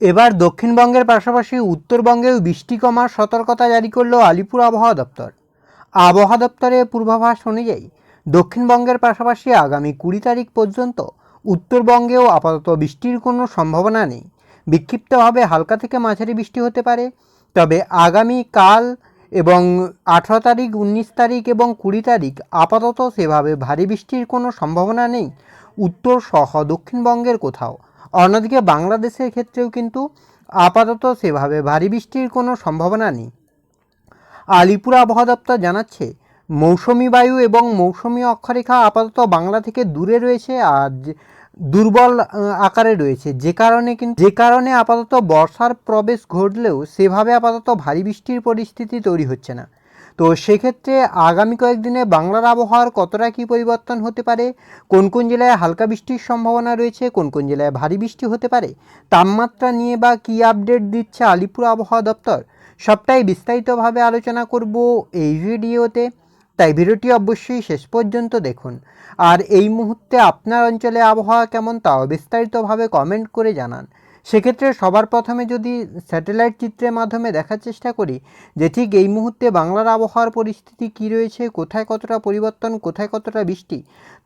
এবার দক্ষিণবঙ্গের পাশাপাশি উত্তরবঙ্গেও বৃষ্টি কমার সতর্কতা জারি করল আলিপুর আবহাওয়া দপ্তর। আবহাওয়া দপ্তরের পূর্বাভাস অনুযায়ী দক্ষিণবঙ্গের পাশাপাশি আগামী 20 তারিখ পর্যন্ত উত্তরবঙ্গেও আপাতত বৃষ্টির কোনো সম্ভাবনা নেই। বিক্ষিপ্তভাবে হালকা থেকে মাঝারি বৃষ্টি হতে পারে, তবে আগামী কাল এবং 18 তারিখ, 19 তারিখ এবং 20 তারিখ আপাতত সেভাবে ভারী বৃষ্টির কোনো সম্ভাবনা নেই উত্তর সহ দক্ষিণবঙ্গের কোথাও। অন্যদিকে বাংলাদেশের ক্ষেত্রেও কিন্তু আপাতত সেভাবে ভারী বৃষ্টির কোনো সম্ভাবনা নেই। আলিপুর আবহাওয়া দপ্তর জানাচ্ছে, মৌসুমি বায়ু এবং মৌসুমি অক্ষরেখা আপাতত বাংলা থেকে দূরে রয়েছে আর দুর্বল আকারে রয়েছে, যে কারণে আপাতত বর্ষার প্রবেশ ঘটলেও সেভাবে আপাতত ভারী বৃষ্টির পরিস্থিতি তৈরি হচ্ছে না। তো সেক্ষেত্রে আগামী কয়েকদিনে বাংলার আবহাওয়ার কতটা কী পরিবর্তন হতে পারে, কোন কোন জেলায় হালকা বৃষ্টির সম্ভাবনা রয়েছে, কোন কোন জেলায় ভারী বৃষ্টি হতে পারে, তাপমাত্রা নিয়ে বা কী আপডেট দিচ্ছে আলিপুর আবহাওয়া দপ্তর, সবটাই বিস্তারিতভাবে আলোচনা করব এই ভিডিওতে। তাই ভিডিওটি অবশ্যই শেষ পর্যন্ত দেখুন। আর এই মুহূর্তে আপনার অঞ্চলে আবহাওয়া কেমন তাও বিস্তারিতভাবে কমেন্ট করে জানান। সেক্ষেত্রে সবার প্রথমে যদি স্যাটেলাইট চিত্রের মাধ্যমে দেখার চেষ্টা করি যে ঠিক এই মুহূর্তে বাংলার আবহাওয়ার পরিস্থিতি কী রয়েছে, কোথায় কতটা পরিবর্তন, কোথায় কতটা বৃষ্টি।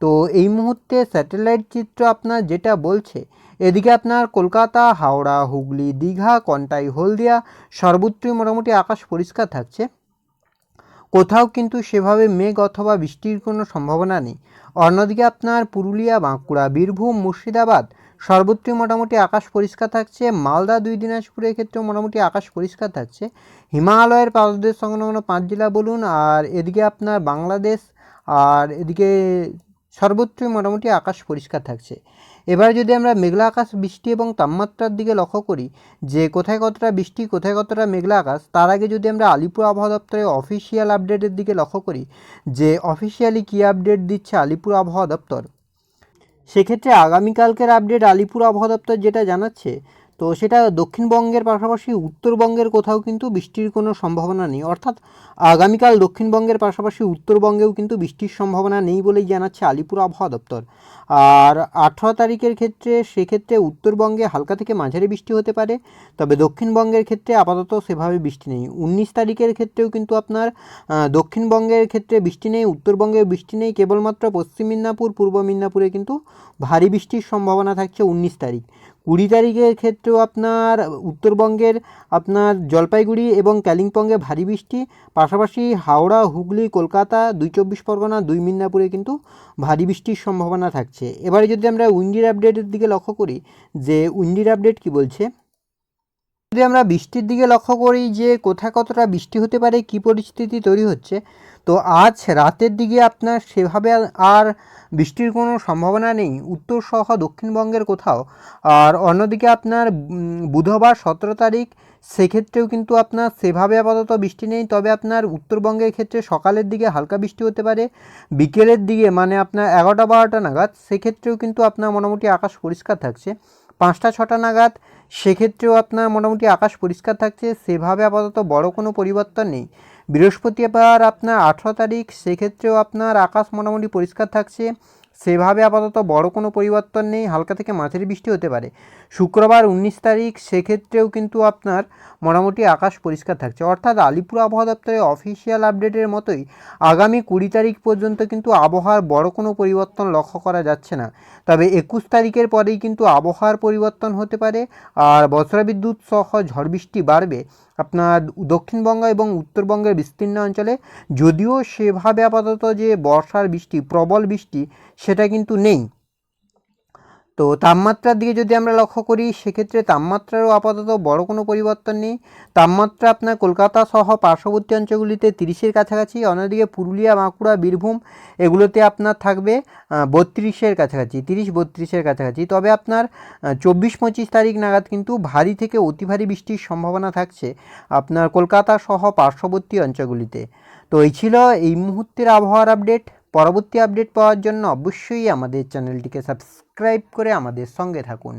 তো এই মুহূর্তে স্যাটেলাইট চিত্র আপনার যেটা বলছে, এদিকে আপনার কলকাতা, হাওড়া, হুগলি, দীঘা, কন্টাই, হলদিয়া সর্বত্রই মোটামুটি আকাশ পরিষ্কার থাকছে। কোথাও কিন্তু সেভাবে মেঘ অথবা বৃষ্টির কোনো সম্ভাবনা নেই। অন্যদিকে আপনার পুরুলিয়া, বাঁকুড়া, বীরভূম, মুর্শিদাবাদ সর্বত্রই মোটামুটি আকাশ পরিষ্কার থাকছে। মালদা, 2 দিনাজপুরের ক্ষেত্রেও মোটামুটি আকাশ পরিষ্কার থাকছে। হিমালয়ের পাদদেশ সংলগ্ন 5 জেলা বলুন, আর এদিকে আপনার বাংলাদেশ, আর এদিকে সর্বত্রই মোটামুটি আকাশ পরিষ্কার থাকছে। এবার যদি আমরা মেঘলা আকাশ, বৃষ্টি এবং তাপমাত্রার দিকে লক্ষ্য করি যে কোথায় কতটা বৃষ্টি, কোথায় কতটা মেঘলা আকাশ, তার আগে যদি আমরা আলিপুর আবহাওয়া দপ্তরের অফিসিয়াল আপডেটের দিকে লক্ষ্য করি যে অফিসিয়ালি কী আপডেট দিচ্ছে আলিপুর আবহাওয়া দপ্তর, সেক্ষেত্রে আগামীকালকের আপডেট আলিপুর আবহাওয়া দপ্তর যেটা জানাচ্ছে, তো সেটা দক্ষিণবঙ্গের পাশাপাশি উত্তরবঙ্গের কোথাও কিন্তু বৃষ্টির কোনো সম্ভাবনা নেই। অর্থাৎ আগামীকাল দক্ষিণবঙ্গের পাশাপাশি উত্তরবঙ্গেও কিন্তু বৃষ্টির সম্ভাবনা নেই বলেই জানাচ্ছে আলিপুর আবহাওয়া দপ্তর। আর 18 তারিখের ক্ষেত্রে সেক্ষেত্রে উত্তরবঙ্গে হালকা থেকে মাঝারি বৃষ্টি হতে পারে, তবে দক্ষিণবঙ্গের ক্ষেত্রে আপাতত সেভাবে বৃষ্টি নেই। 19 তারিখের ক্ষেত্রেও কিন্তু আপনার দক্ষিণবঙ্গের ক্ষেত্রে বৃষ্টি নেই, উত্তরবঙ্গে বৃষ্টি নেই, কেবলমাত্র পশ্চিম মেদিনীপুর, পূর্ব মেদিনীপুরে কিন্তু ভারী বৃষ্টির সম্ভাবনা থাকছে 19 তারিখ। 20 তারিখের ক্ষেত্রেও আপনার উত্তরবঙ্গের আপনার জলপাইগুড়ি এবং কালিম্পংয়ে ভারী বৃষ্টি, পাশাপাশি হাওড়া, হুগলি, কলকাতা, 2 চব্বিশ পরগনা, 2 মিদনাপুরে কিন্তু ভারী বৃষ্টির সম্ভাবনা থাকছে। এবারে যদি আমরা উইন্ডির আপডেটের দিকে লক্ষ্য করি যে উইন্ডির আপডেট কি বলছে, যদি আমরা বৃষ্টির দিকে লক্ষ্য করি যে কোথায় কতটা বৃষ্টি হতে পারে, কী পরিস্থিতি তৈরি হচ্ছে, তো আজ রাতের দিকে আপনার সেভাবে আর বৃষ্টির কোনো সম্ভাবনা নেই উত্তর সহ দক্ষিণবঙ্গের কোথাও। আর অন্যদিকে আপনার বুধবার 17 তারিখ সেক্ষেত্রেও কিন্তু আপনার সেভাবে আপাতত বৃষ্টি নেই, তবে আপনার উত্তরবঙ্গের ক্ষেত্রে সকালের দিকে হালকা বৃষ্টি হতে পারে, বিকেলের দিকে মানে আপনার 11টা-12টা নাগাদ সেক্ষেত্রেও কিন্তু আপনার মোটামুটি আকাশ পরিষ্কার থাকছে। 5টা-6টা নাগাদ সেক্ষেত্রেও আপনার মোটামুটি আকাশ পরিষ্কার থাকছে, সেভাবে আপাতত বড় কোনো পরিবর্তন নেই। বৃহস্পতিবার আপনার 18 তারিখ সেক্ষেত্রেও আপনার আকাশ মোটামুটি পরিষ্কার থাকছে, সেভাবে আপাতত বড় কোনো পরিবর্তন নেই, হালকা থেকে মাঝারি বৃষ্টি হতে পারে। শুক্রবার 19 তারিখ সেক্ষেত্রেও কিন্তু আপনার মোটামুটি আকাশ পরিষ্কার থাকছে। অর্থাৎ আলিপুর আবহাওয়া দপ্তরের অফিসিয়াল আপডেটের মতোই আগামী 20 তারিখ পর্যন্ত কিন্তু আবহাওয়ার বড় কোনো পরিবর্তন লক্ষ্য করা যাচ্ছে না। তবে 21 তারিখের পরেই কিন্তু আবহাওয়ার পরিবর্তন হতে পারে, আর বজ্রবিদ্যুৎ সহ ঝড় বৃষ্টি বাড়বে আপনার দক্ষিণবঙ্গ এবং উত্তরবঙ্গের বিস্তীর্ণ অঞ্চলে। যদিও সেভাবে আপাতত যে বর্ষার বৃষ্টি, প্রবল বৃষ্টি সেটা কিন্তু নেই। তো তাপমাত্রার দিকে যদি আমরা লক্ষ্য করি সেক্ষেত্রে তাপমাত্রারও আপাতত বড় কোনো পরিবর্তন নেই। তাপমাত্রা আপনার কলকাতা সহ পার্শ্ববর্তী অঞ্চলগুলিতে 30-এর কাছাকাছি, অন্যদিকে পুরুলিয়া, বাঁকুড়া, বীরভূম এগুলোতে আপনার থাকবে 32-এর কাছাকাছি, 30-32-এর কাছাকাছি। তবে আপনার 24-25 তারিখ নাগাদ কিন্তু ভারী থেকে অতি ভারী বৃষ্টির সম্ভাবনা থাকছে আপনার কলকাতা সহ পার্শ্ববর্তী অঞ্চলগুলিতে। তো এই ছিল এই মুহূর্তের আবহাওয়ার আপডেট। পরবর্তী আপডেট পাওয়ার জন্য অবশ্যই আমাদের চ্যানেলটিকে সাবস্ক্রাইব করে আমাদের সঙ্গে থাকুন।